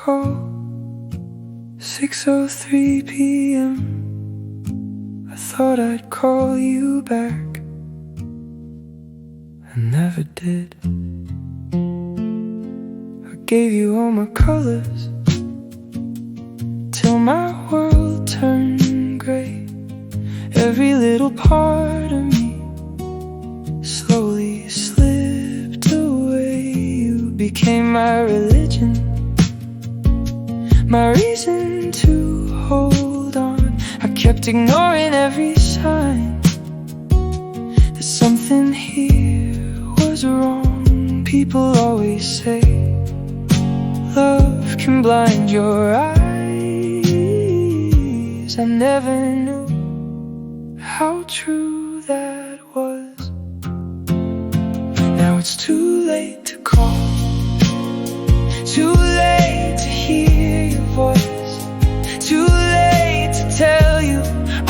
call, 6:03 p.m. I thought I'd call you back, I never did. I gave you all my colors till my world turned gray. Every little part of me slowly slipped away. You became my religion, my reason to hold on. I kept ignoring every sign that something here was wrong. People always say love can blind your eyes. I never knew how true that was. Now it's too late to call, too late to hear your voice, too late to tell you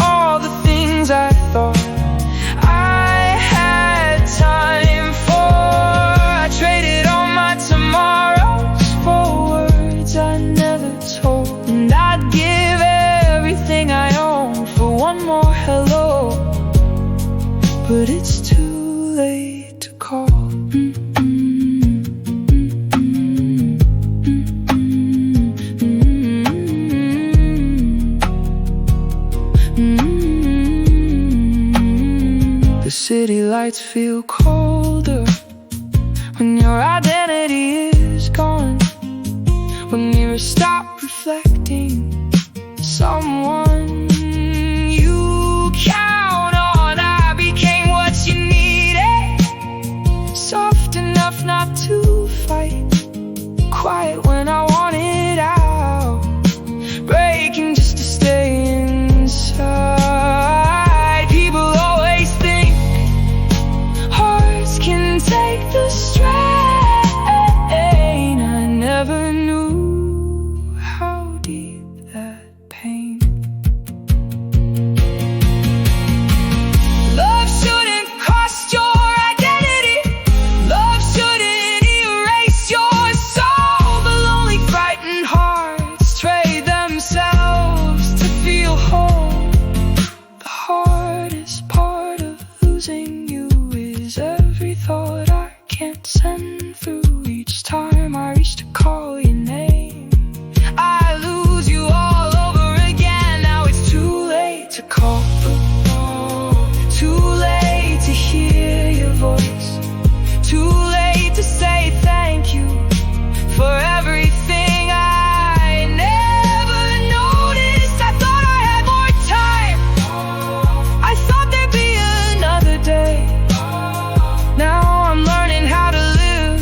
all the things I thought I had time for. I traded all my tomorrows for words I never told, and I'd give everything I own for one more hello. But it's too late to call. The city lights feel colder when your identity is gone, when you stop reflecting someone you count on. I became what you needed, soft enough not to fight, quiet when I wanted out, breaking just to stay inside. People always think hearts can take the strain. I never knew how deep that pain. Love shouldn't cost your identity, love shouldn't erase your soul. But lonely, frightened hearts trade themselves to feel whole. The hardest part of losing you is every thought I can't send through. Each time I reach to call your name, I lose you all over again. Now it's too late to call, too late to hear your voice, too late to say thank you for everything I never noticed. I thought I had more time, I thought there'd be another day. Now I'm learning how to live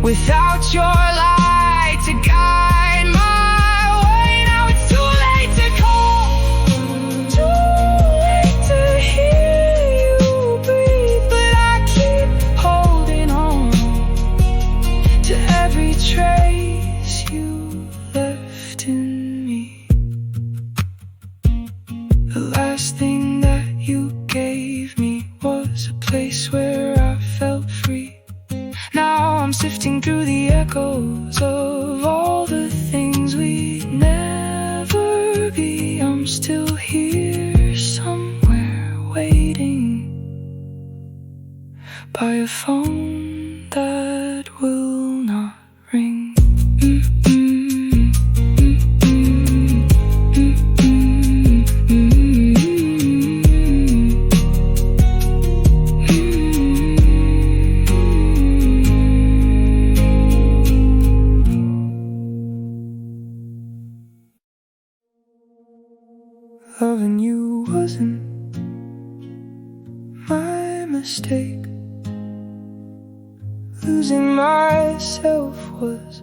without your light to guide my way. Now it's too late to call, too late to hear you breathe. But I keep holding on to every trace you left in me. The last thing that you gave me was a place where I felt free. Now I'm sifting through the echoes of all the things we'd never be. I'm still here somewhere waiting by a phone that will not ring. Loving you wasn't my mistake, losing myself was.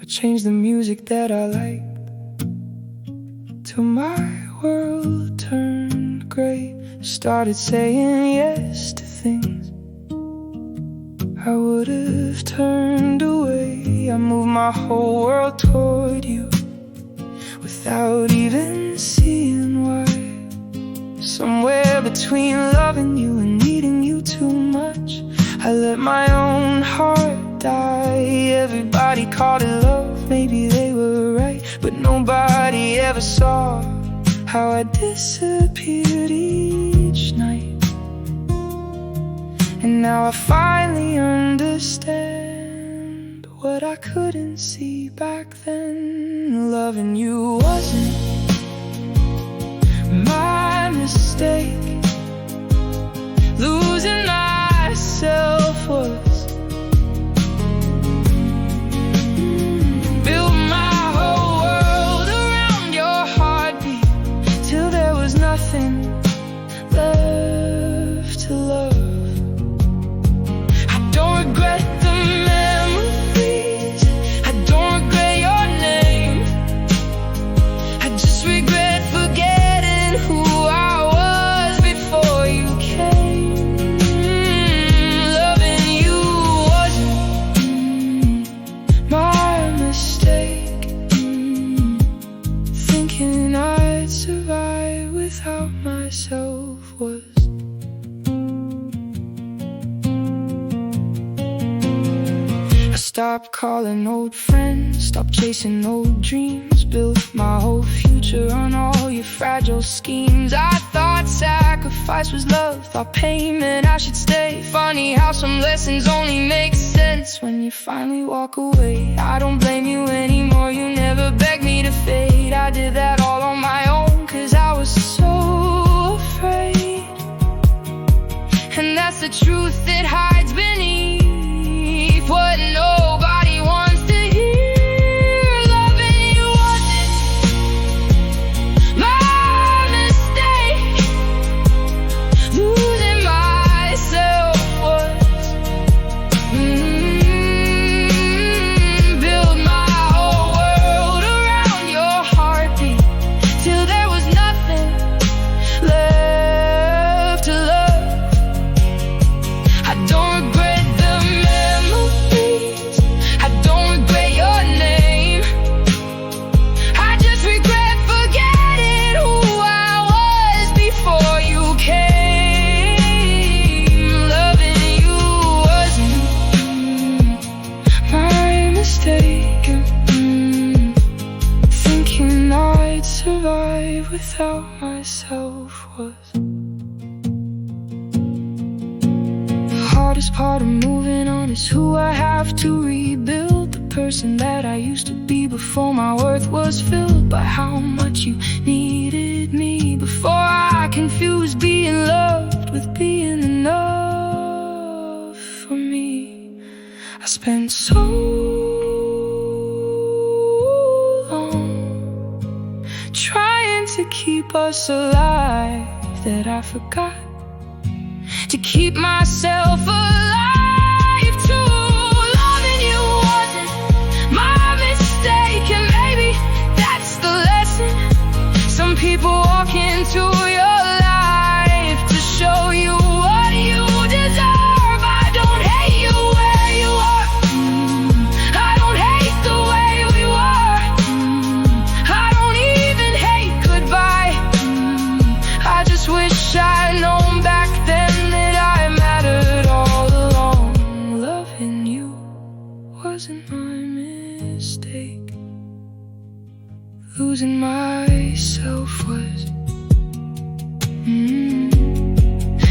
I changed the music that I liked till my world turned gray. Started saying yes to things I would have turned away. I moved my whole world toward you without even seeing why. Somewhere between loving you and needing you too much, I let my own heart die. Everybody called it love, maybe they were right, but nobody ever saw how I disappeared each night. And now I finally understand what I couldn't see back then. Loving you wasn't my mistake. Losing myself was. Built my whole world around your heartbeat till there was nothing left to love. I don't regret the memories, I don't regret your name, I just regret forgetting who I was before you came. Loving you wasn't my mistake. Thinking I'd survive without myself was. Stopped calling old friends, stopped chasing old dreams, built my whole future on all your fragile schemes. I thought sacrifice was love, thought payment I should stay. Funny how some lessons only make sense when you finally walk away. I don't blame you anymore, you never begged me to fade. I did that all on my own, cause I was so afraid. And that's the truth that hides beneath what nobody wants to hear. Loving you wasn't my mistake. Losing myself was. Build my whole world around your heartbeat till there was nothing left to love. I don't regret the memories, I don't regret your name, I just regret forgetting who I was before you came. Loving you wasn't my mistake. Thinking I'd survive without myself was. Hardest part of moving on is who I have to rebuild. The person that I used to be before my worth was filled by how much you needed me. Before I confused being loved with being enough for me. I spent so long trying to keep us alive that I forgot to keep myself alive too. Loving you wasn't my mistake, and maybe that's the lesson. Some people walk into your life to show you what you deserve. I don't hate you where you are, I don't hate the way we were, I don't even hate goodbye. I just wish I'd known back then that I mattered all along. Loving you wasn't my mistake. Losing myself was.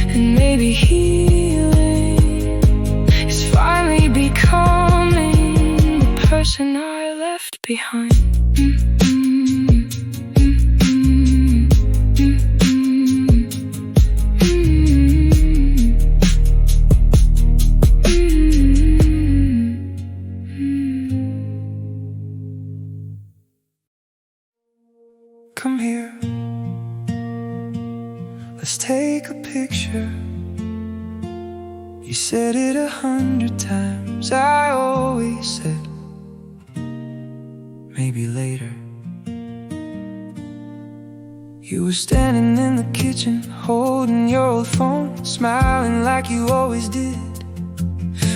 And maybe healing is finally becoming the person I left behind. Come here, let's take a picture. You said it 100 times, I always said maybe later. You were standing in the kitchen, holding your old phone, smiling like you always did,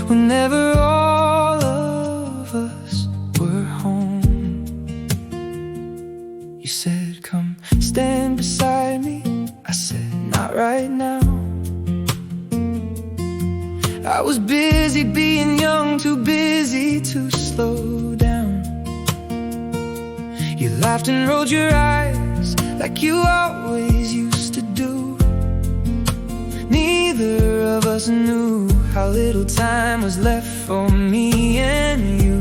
whenever all of us were home. You said, come stand beside me. I said, not right now. I was busy being young, too busy to slow down. You laughed and rolled your eyes like you always used to do. Neither of us knew how little time was left for me and you.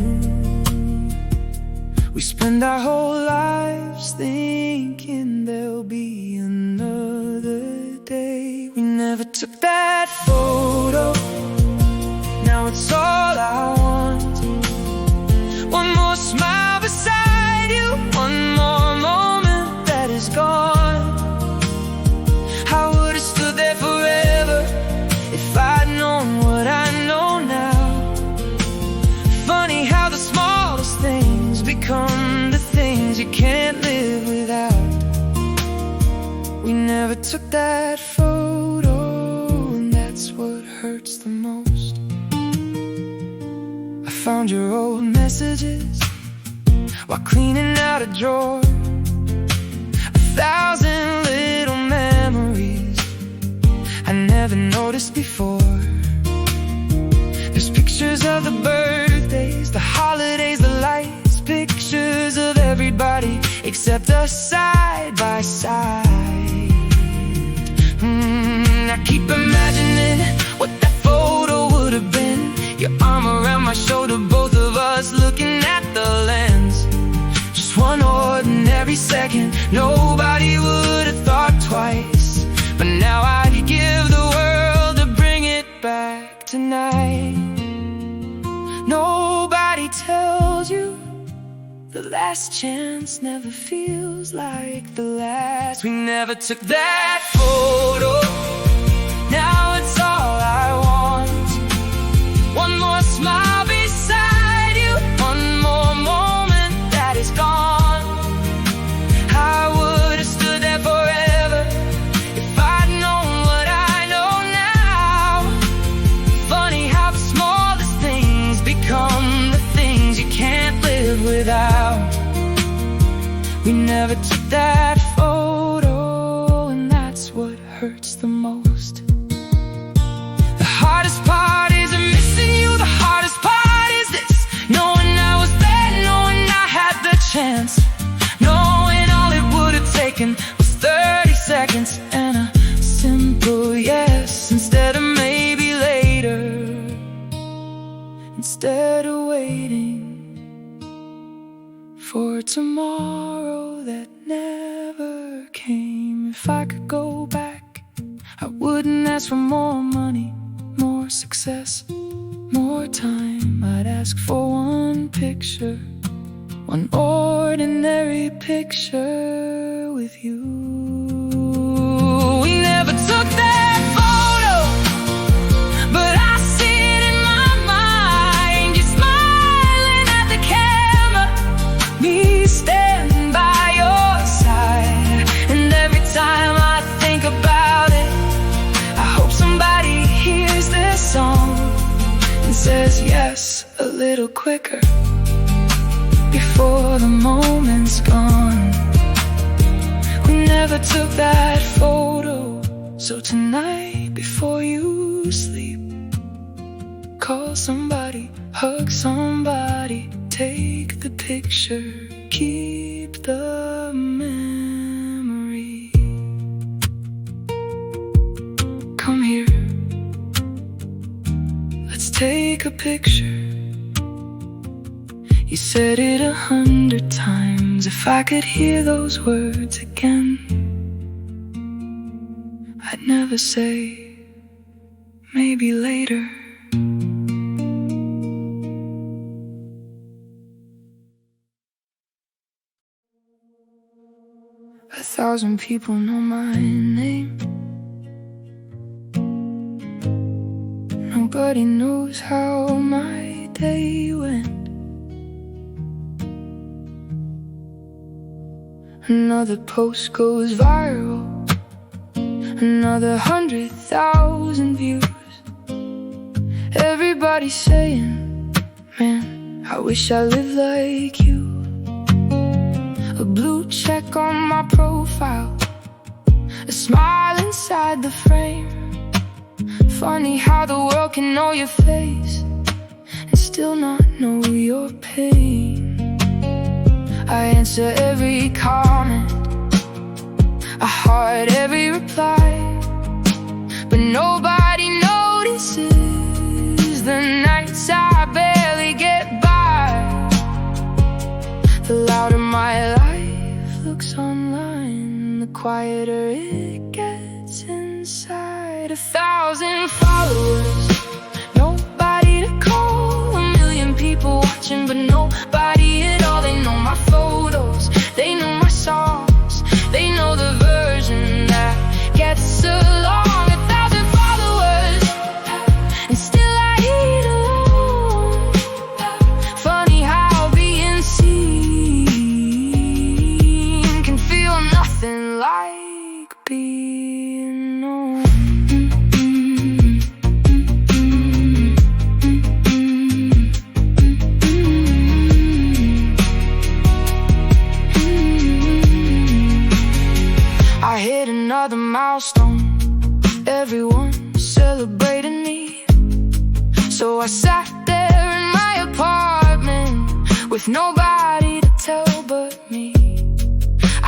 We spend our whole lives thinking there'll be another day. We never took that photo, now it's all I want. One more smile beside you, one more moment that is gone. I would've stood there forever if I'd known what I know now. Funny how the smallest things become the things you can't live without. We never took that photo, and that's what hurts the most. I found your old messages while cleaning out a drawer. 1,000 little memories I never noticed before. There's pictures of the birthdays, the holidays, the lights, pictures of everybody except us side by side. I keep imagining what that photo would have been. Your arm around my shoulder, both of us looking at the lens. Just one ordinary second, nobody would have thought twice. But now I'd give the world to bring it back tonight. Nobody tells you the last chance never feels like the last. We never took that photo, now it's all I want. One more smile beside you, one more moment that is gone. I would've stood there forever if I'd known what I know now. Funny how the smallest things become the things you can't live without. We never took that photo, and that's what hurts the most. The hardest part isn't missing you, the hardest part is this: knowing I was there, knowing I had the chance, knowing all it would have taken was 30 seconds and a simple yes, instead of maybe later, instead of waiting for tomorrow that never came. If I could go back, I wouldn't ask for more money, more success, more time. I'd ask for one picture, one ordinary picture with you. We never took that photo, but I see it in my mind. You smiling at the camera, me standing by your side. And every time I think about it, I hope somebody hears this song and says yes a little quicker before the moment's gone. We never took that photo, so tonight before you sleep, call somebody, hug somebody, take the picture, keep the memory. Come here, let's take a picture. You said it 100 times. If I could hear those words again, I'd never say maybe later. A thousand people know my name. Nobody knows how my day went. Another post goes viral, another 100,000 views. Everybody's saying, man, I wish I lived like you. A blue check on my profile, a smile inside the frame. Funny how the world can know your face and still not know your pain. I answer every comment, I heart every reply, but nobody notices the nights I barely get by. The louder my life looks online, the quieter it gets inside. 1,000 followers, nobody to call, a million people watching, but nobody at all. They know my photos, they know my songs, they know the version that gets along. 1,000 followers, and still I eat alone. Funny how being seen can feel nothing like being known. I hit another milestone, everyone celebrating me. So I sat there in my apartment with nobody to tell but me.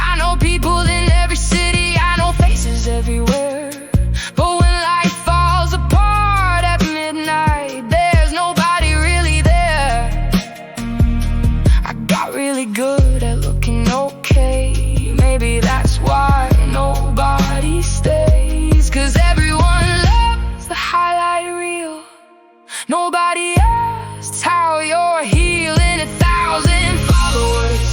I know people in every city, I know faces everywhere, but when life falls apart at midnight, there's nobody really there. I got really good at looking okay, maybe that's why nobody stays, 'cause everyone loves the highlight reel. Nobody asks how you're healing. 1,000 followers,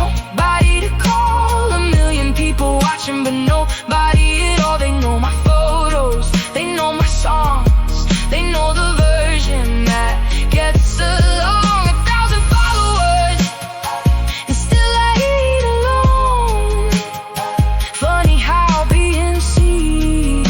nobody to call, a million people watching, but nobody at all. They know my photos, they know my songs, they know the version that gets along. 1,000 followers, and still I eat alone. Funny how being seen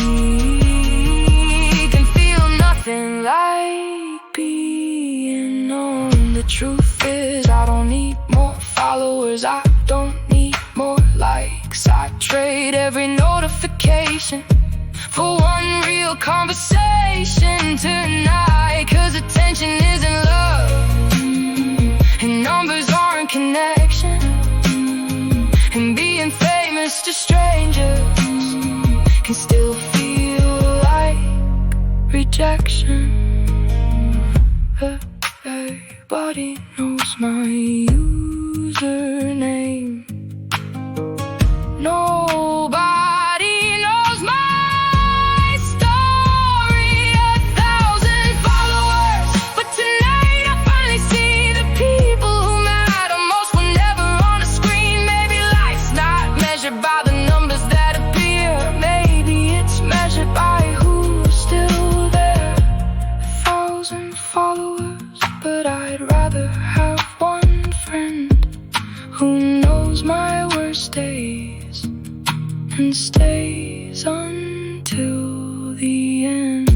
can feel nothing like being known. The truth is I don't need more followers, I don't need more likes. I trade every notification for one real conversation tonight, 'cause attention isn't love, and numbers aren't connection, and being famous to strangers can still feel like rejection. Everybody knows my username, nobody knows my story. 1,000 followers, but tonight I finally see the people who matter most were never on a screen. Maybe life's not measured by the numbers that appear, maybe it's measured by who's still there. 1,000 followers, but I'd rather have one friend who knows my worst days and stays until the end.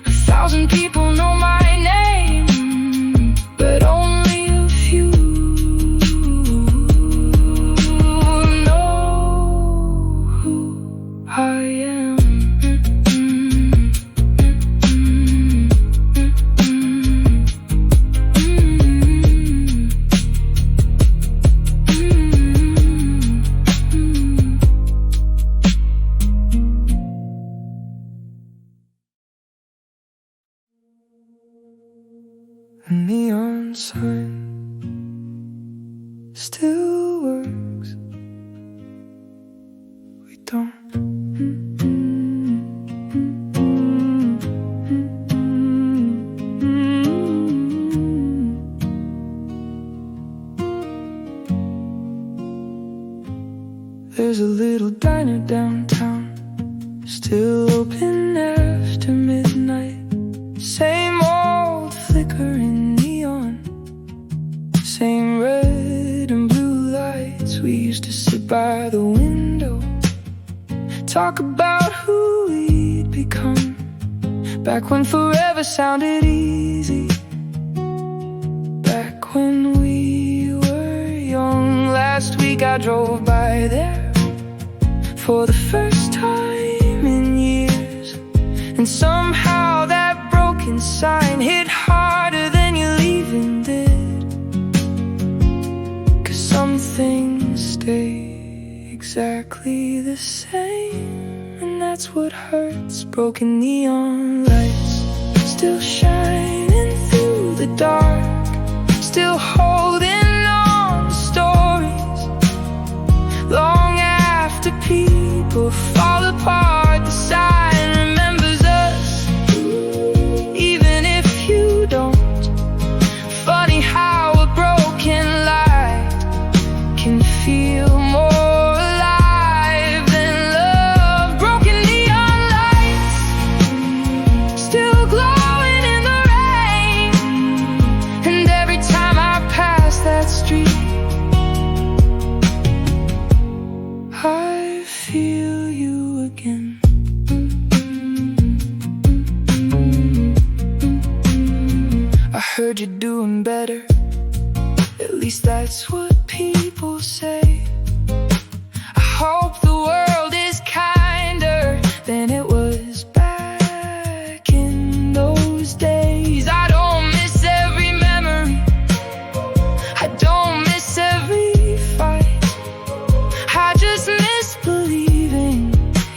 1,000 people know my name, but only a few know who I am. The neon sign still works. We don't There's a little diner downtown, still open after midnight. Same old flickering neon, same red and blue lights. We used to sit by the window, talk about who we'd become, back when forever sounded easy, back when we were young. Last week I drove by there for the first time in years, and somehow that broken sign hit harder than you leaving did. 'Cause some things stay exactly the same, and that's what hurts. Broken neon lights still shining through the dark, still holding on to stories long after people fall apart. The sign remembers us, even if you don't. Funny how a broken light can feel more alive than love. Broken neon lights still glowing in the rain, and every time I pass that street, I feel you again. I heard you're doing better, at least that's what people say. I hope the world is kinder than it was back in those days. I don't miss every memory, I don't miss every fight. I just miss believing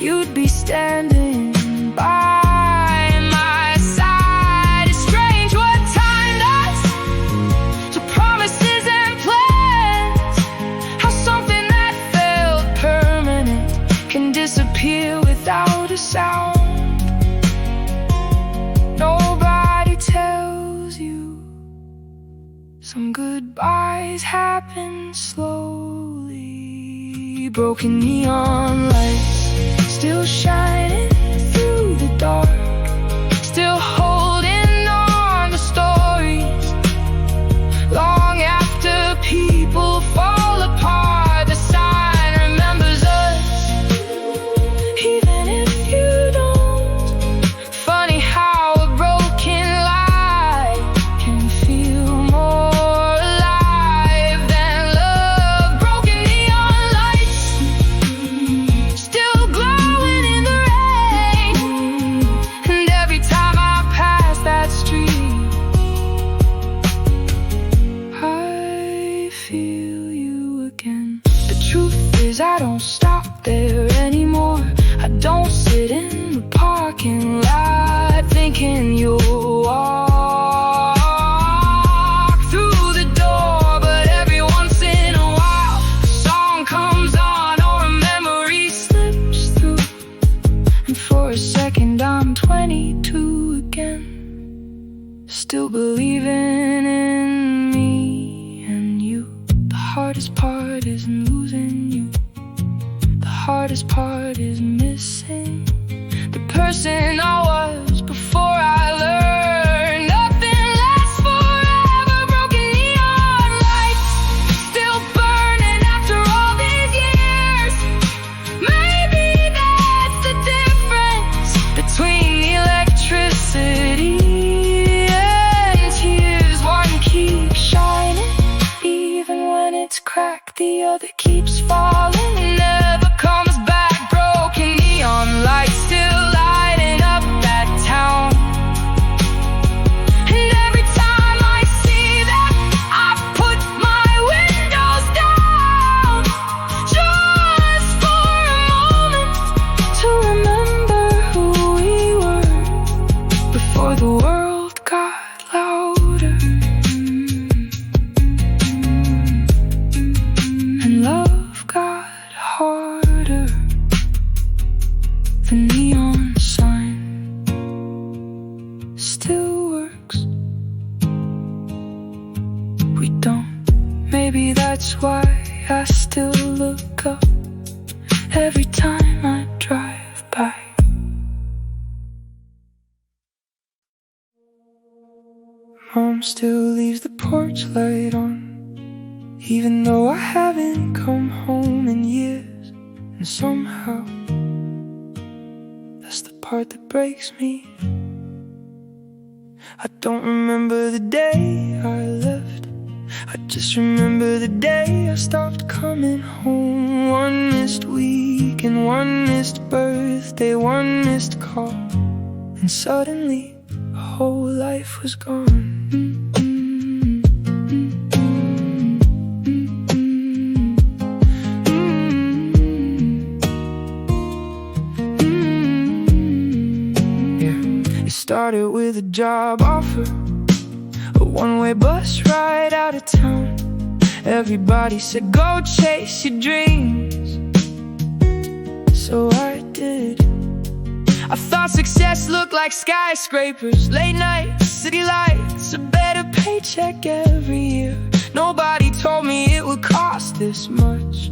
you'd be standing by my side. It's strange what time does to promises and plans, how something that felt permanent can disappear without a sound. Nobody tells you some goodbyes happen slowly. Broken neon lights still shining through the dark, still holding on to stories long after people fall apart. The sign remembers us, even if you don't. Funny how a broken light can feel more alive than love. Broken neon lights still glowing in the rain, and every time I pass that street, I feel you again. The truth is I don't stop there anymore. I don't sit in the parking lot thinking you'll walk through the door. But every once in a while a song comes on or a memory slips through, and for a second I'm 22 again, still believing in me and you. The hardest part isn't losing you, the hardest part is missing the person I was before I learned nothing lasts forever. Broken neon lights still burning after all these years. Maybe that's the difference between electricity and tears. One keeps shining even when it's cracked, the other keeps falling, never comes back. Broken neon lights still lighting up that town, and every time I see them I put my windows down, just for a moment to remember who we were before the world got louder and love got harder. The neon sign still works. We don't. Maybe that's why I still look up every time I drive by. Mom still leaves the porch light on, even though I haven't come home in years. And somehow that's the part that breaks me. I don't remember the day I left, I just remember the day I stopped coming home. One missed week and one missed birthday, one missed call, and suddenly whole life was gone. It started with a job offer, a one-way bus ride out of town. Everybody said go chase your dreams, so I did. I thought success looked like skyscrapers, late nights, city lights, a better paycheck every year. Nobody told me it would cost this much.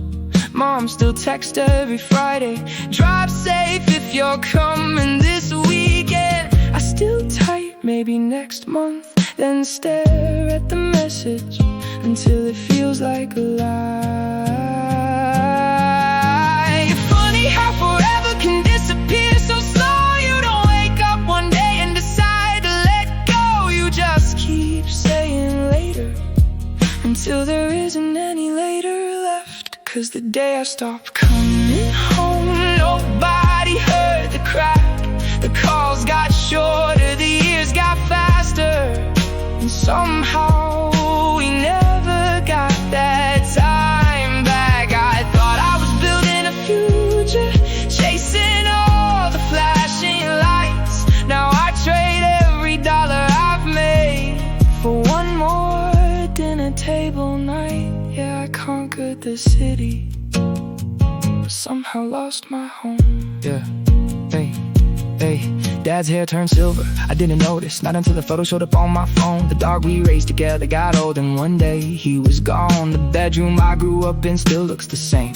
Mom still texts every Friday, drive safe if you're coming this weekend. I still type maybe next month, then stare at the message until it feels like a lie. Funny how forever can disappear so slow. You don't wake up one day and decide to let go. You just keep saying later until there isn't any later left. 'Cause the day I stopped coming home, nobody heard the crack. The calls got shorter, the years got faster, and somehow we never got that time back. I thought I was building a future, chasing all the flashing lights. Now I trade every dollar I've made for one more dinner table night. Yeah, I conquered the city, but somehow lost my home. Yeah, hey. Hey, Dad's hair turned silver, I didn't notice, not until the photo showed up on my phone. The dog we raised together got old and one day he was gone. The bedroom I grew up in still looks the same,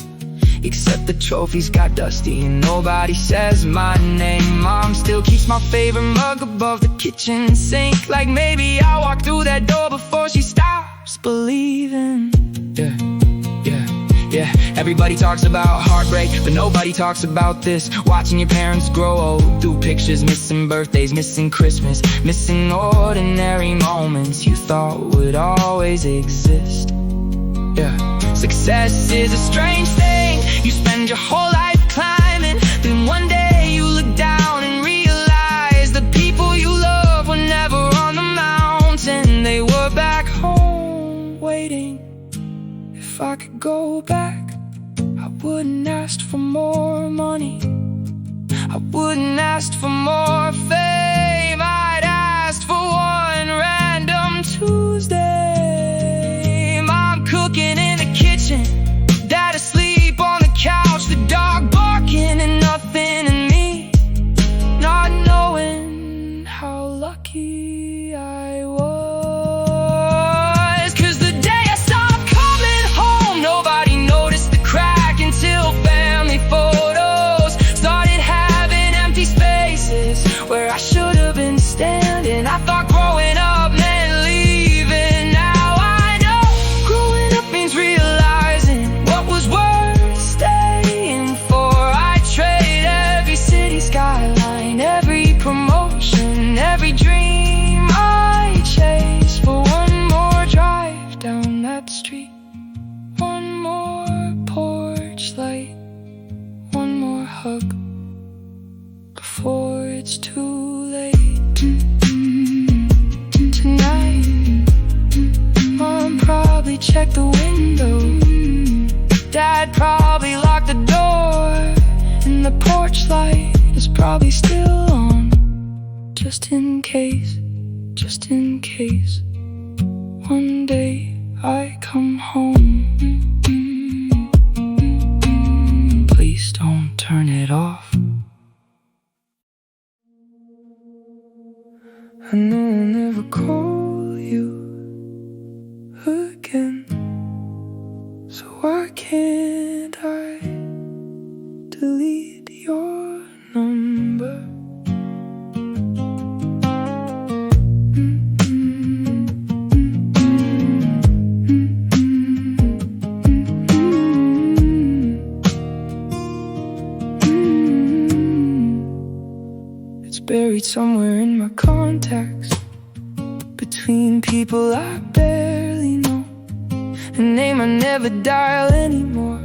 except the trophies got dusty and nobody says my name. Mom still keeps my favorite mug above the kitchen sink, like maybe I'll walk through that door before she stops believing. Yeah. Yeah, everybody talks about heartbreak, but nobody talks about this. Watching your parents grow old through pictures, missing birthdays, missing Christmas, missing ordinary moments you thought would always exist. Yeah, success is a strange thing. You spend your whole life climbing, then one day you look down and realize the people you love were never on the mountain. They were back home waiting. If I could go back, I wouldn't ask for more money, I wouldn't ask for more fame. I'd ask for one random Tuesday. Mom cooking in the kitchen, Dad asleep on the couch, the dog barking and nothing in me, not knowing how lucky I was. Where I should have been standing, I thought growing up meant leaving. Now I know growing up means realizing what was worth staying for. I trade every city skyline, every promotion, every dream I chase for one more drive down that street, one more porch light, one more hug before it's too late. Tonight, Mom probably checked the window, Dad probably locked the door, and the porch light is probably still on, just in case, just in case one day I come home. Please don't turn it off. I know I'll never call you again, so why can't I delete your number? It's buried somewhere in my contacts, between people I barely know, a name I never dial anymore,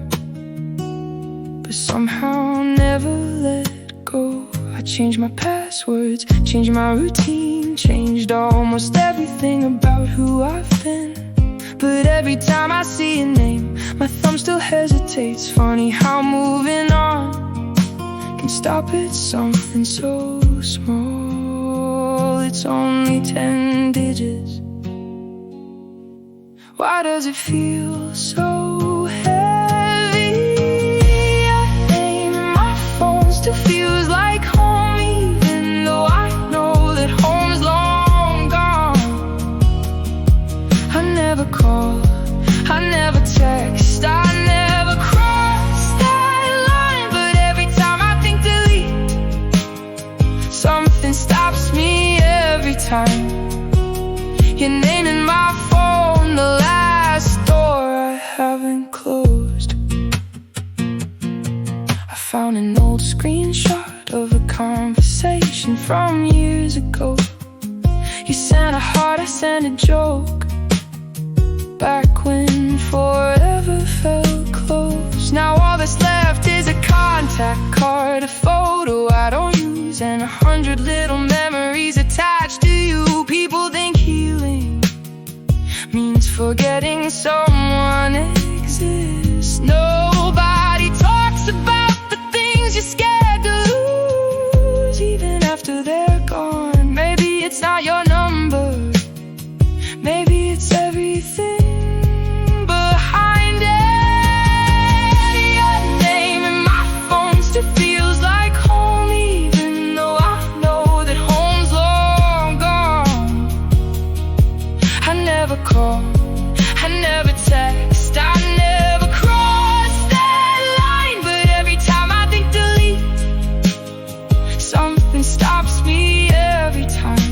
but somehow never let go. I change my passwords, change my routine, and changed almost everything about who I've been. But every time I see your name, my thumb still hesitates. Funny how moving on can stop at something so small. It's only 10 digits. Why does it feel so heavy? Your name in my phone still feels like home, even though I know that home's long gone. I never call, I never text, I never cross that line. But every time I think delete, something stops me every time. Your name in my phone, the last door I haven't closed. I found an old screenshot of a conversation from years ago. You sent a heart, I sent a joke. Back when forever felt close. Now all that's left is a contact card, a photo I don't use, and 100 little memories attached to you. People think healing means forgetting someone exists. Nobody talks about the things you're scared to lose, even after they're gone. Maybe it's not your number, maybe it's everything behind it. Your name in my phone still feels like home, even though I know that home's long gone. I never call, I never text, I never cross that line. But every time I think delete, something stops me every time.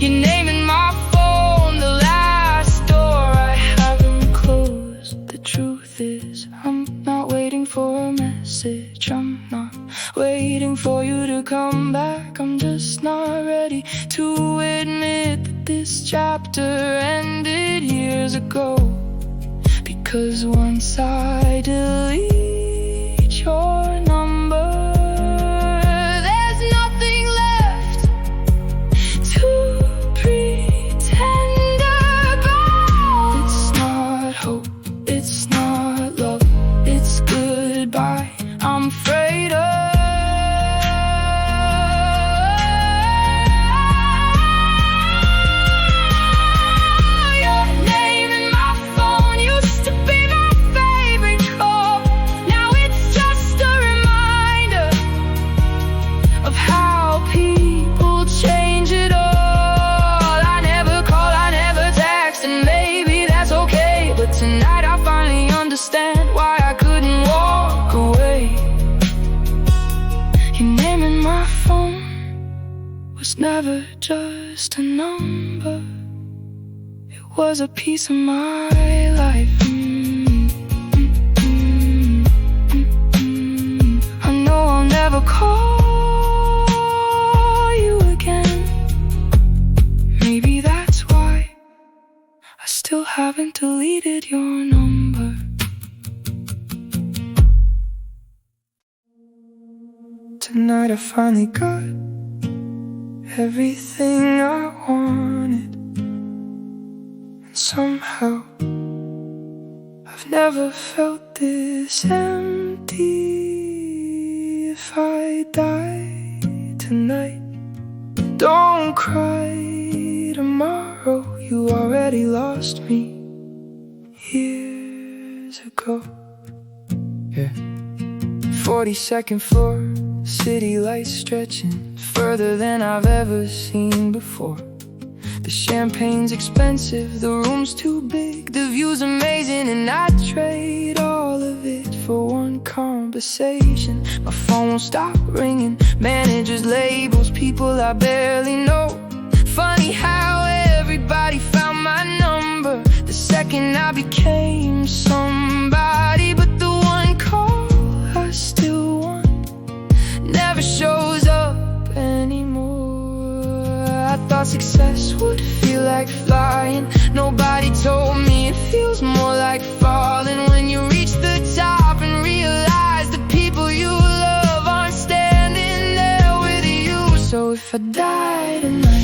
Your name in my phone, the last door I haven't closed. The truth is, I'm not waiting for a message, I'm not waiting for you to come back. I'm just not ready to admit that this chapter ended years ago. Because once I delete your number, there's nothing left to pretend about. It's not hope, it's not love, it's goodbye. I'm afraid of your name in my phone. Used to be my favorite call, now it's just a reminder of how people change it all. I never call, I never text, and maybe that's okay. But tonight I finally understand why I couldn't walk away. Your name in my phone was never just a number, it was a piece of my life. I know I'll never call you again. Maybe that's why I still haven't deleted your number. Tonight I finally got everything I wanted, and somehow I've never felt this empty. If I die tonight, don't cry tomorrow. You already lost me years ago. Yeah. 42nd floor, city lights stretching further than I've ever seen before. The champagne's expensive, the room's too big, the view's amazing, and I'd trade all of it for one conversation. My phone won't stop ringing, managers, labels, people I barely know. Funny how everybody found my number the second I became somebody. But the one call I still want never shows up anymore. I thought success would feel like flying, nobody told me it feels more like falling. When you reach the top and realize the people you love aren't standing there with you. So if I die tonight,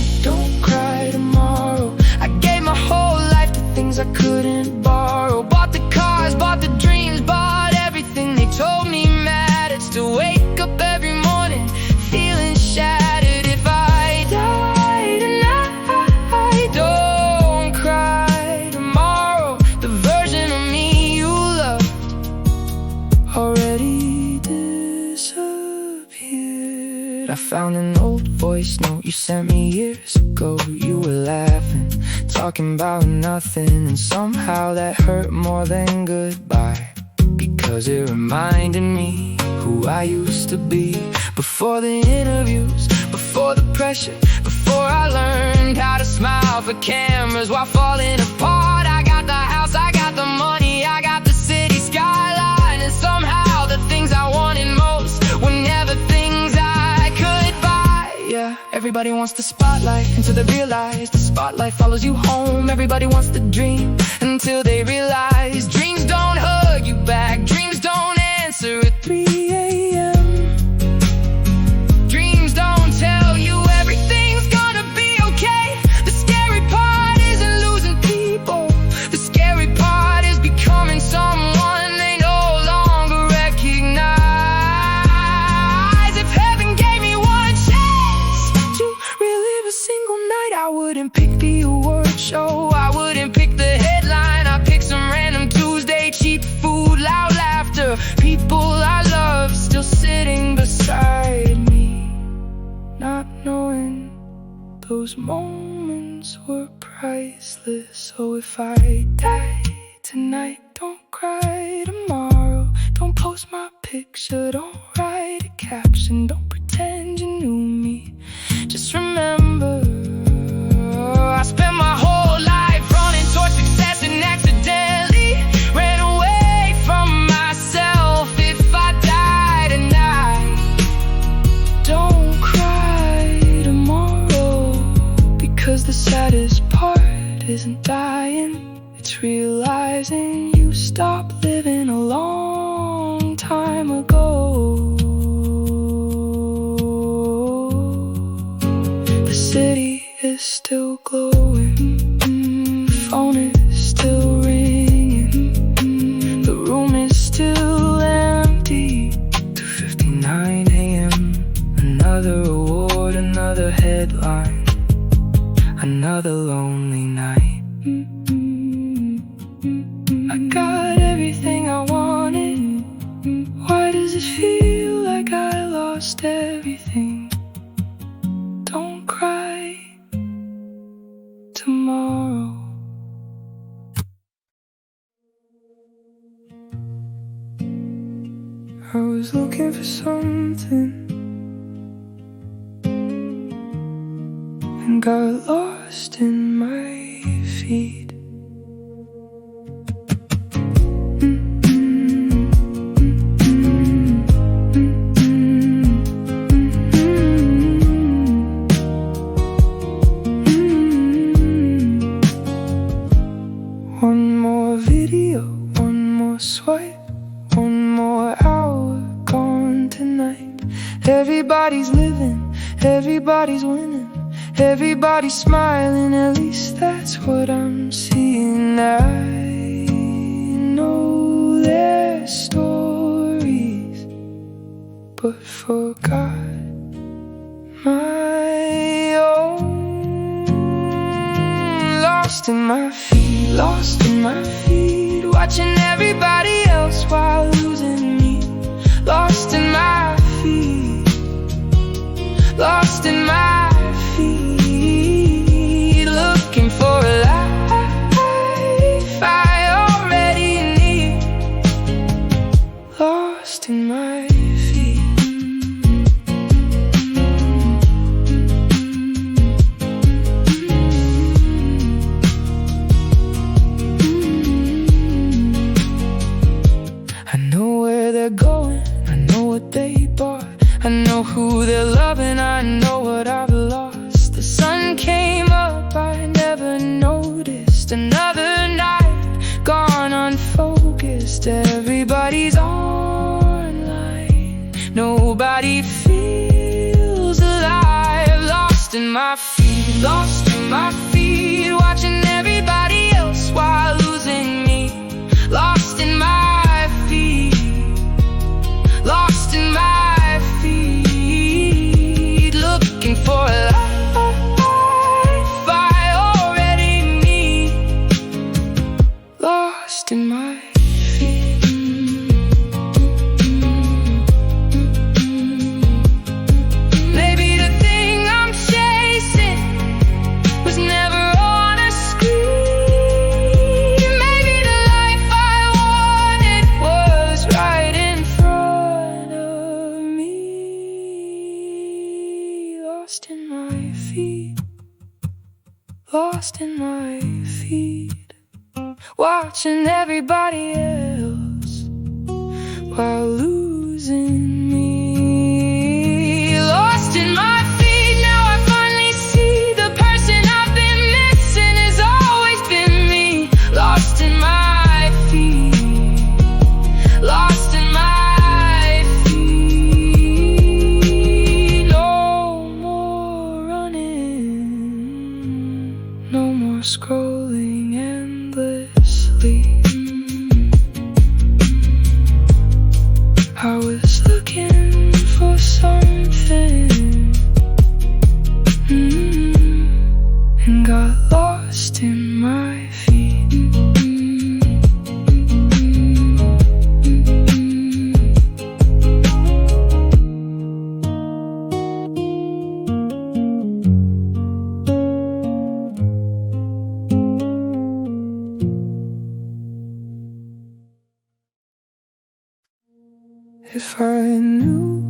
found an old voice note you sent me years ago. You were laughing, talking about nothing, and somehow that hurt more than goodbye, because it reminded me who I used to be. Before the interviews, before the pressure, before I learned how to smile for cameras while falling apart. I got the house, I got the money, I got the city skyline, and somehow the things I wanted most were never things I could buy. Yeah, everybody wants the spotlight until they realize the spotlight follows you home. Everybody wants the dream until they realize dreams don't hug you back, dreams don't answer at 3 a.m. Dreams don't tell you everything's gonna be okay. The scary part isn't losing people, the scary part is becoming someone they no longer recognize. If heaven gave me one chance to relive a single night, I wouldn't pick the award show, I wouldn't pick the headline, I'd pick some random Tuesday cheap food, loud laughter, people I love still sitting beside me, not knowing those moments were priceless. So if I die tonight, don't cry tomorrow, don't post my picture, don't write a caption, don't pretend you knew me. Just remember, I spent my whole life running towards success and accidentally ran away from myself. If I die tonight, don't cry tomorrow, because the saddest part isn't dying, it's realizing you stopped living a long time ago. The city is still glowing, the phone is still ringing, the room is still empty. 2:59 a.m. Another award, another headline, another lonely night. I got everything I wanted, why does it feel like I lost everything? Don't cry tomorrow. I was looking for something and got lost in my feet. One more video, one more swipe, one more hour gone tonight. Everybody's living, everybody's winning, everybody's smiling, at least that's what I'm seeing. I know their stories, but forgot my own. Lost in my feet, lost in my feet, watching everybody else while losing me. Lost in my feet, lost in my feet, looking for a life I already need. Lost in my feet. I know where they're going, I know what they bought, I know who they're loving, I know what I've lost. The sun came up, I never noticed. Another night, gone unfocused. Everybody's online, nobody feels alive. Lost in my feet, lost in my feet, watching everybody else while losing me. Lost in my feet, lost in my feet, looking for a life I already need. Lost in my feet. Maybe lost in my feed, watching everybody else while losing me. Lost in my feed, now I finally see the person I've been missing has always been me. Lost in my feed, lost in my feed. No more running, no more scrolling endlessly. I was looking for something, and got lost in my feet. If I knew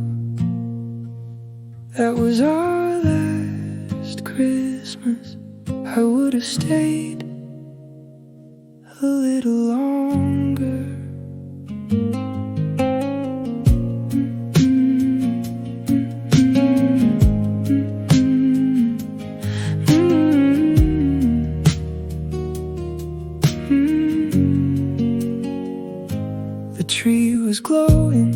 that was our last Christmas, I would have stayed a little longer. The tree was glowing,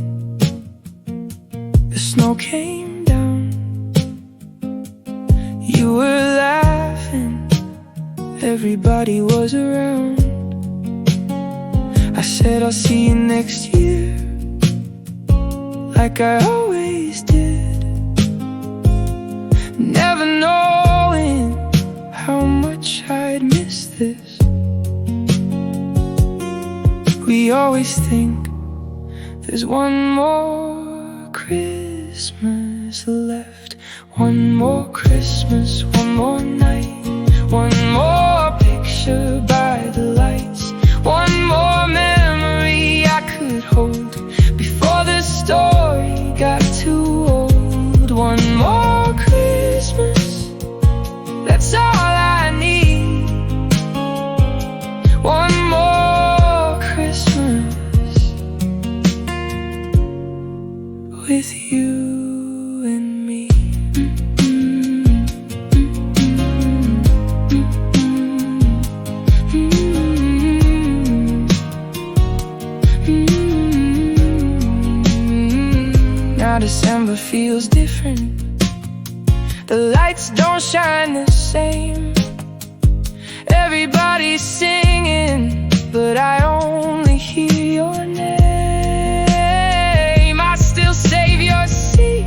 the snow came down. You were laughing, everybody was around. I said I'll see you next year, like I always did, never knowing how much I'd miss this. We always think there's one more Christmas left, one more Christmas, one more night, one more picture by the lights, one more memory I could hold before the story got too old. One more Christmas, that's all I need. One more Christmas with you and me. Now December feels different, the lights don't shine the same. Everybody's singing, but I only hear your name. I still save your seat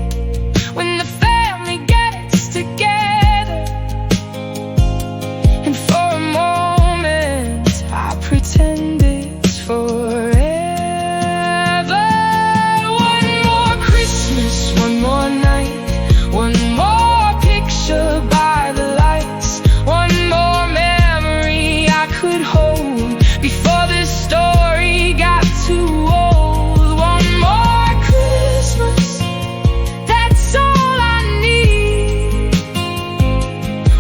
when the family gets together, and for a moment I pretend it's forever. One more Christmas, one more night, one more picture by the lights, one more memory I could hold before this story got too old. One more Christmas, that's all I need.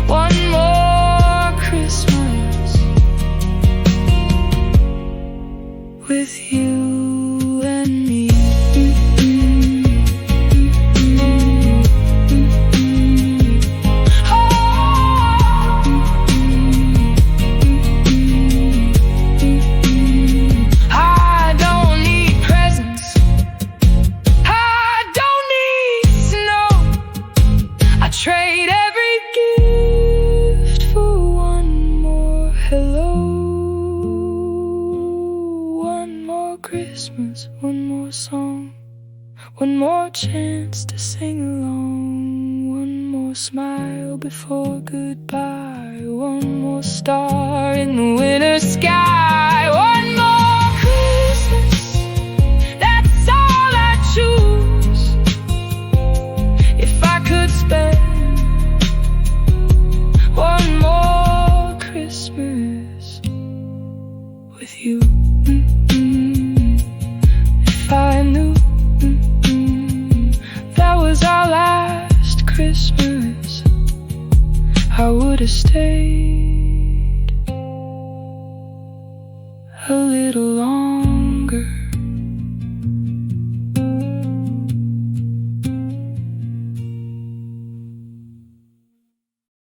One more Christmas with you and me. I don't need presents, I don't need snow. I trade every gift for one more hello. One more Christmas, one more song, one more chance to sing along, one more smile before goodbye, one more star in the winter sky. One more Christmas, that's all I choose. If I could spend one more Christmas with you. If I knew that was our last Christmas, I would have stayed a little longer.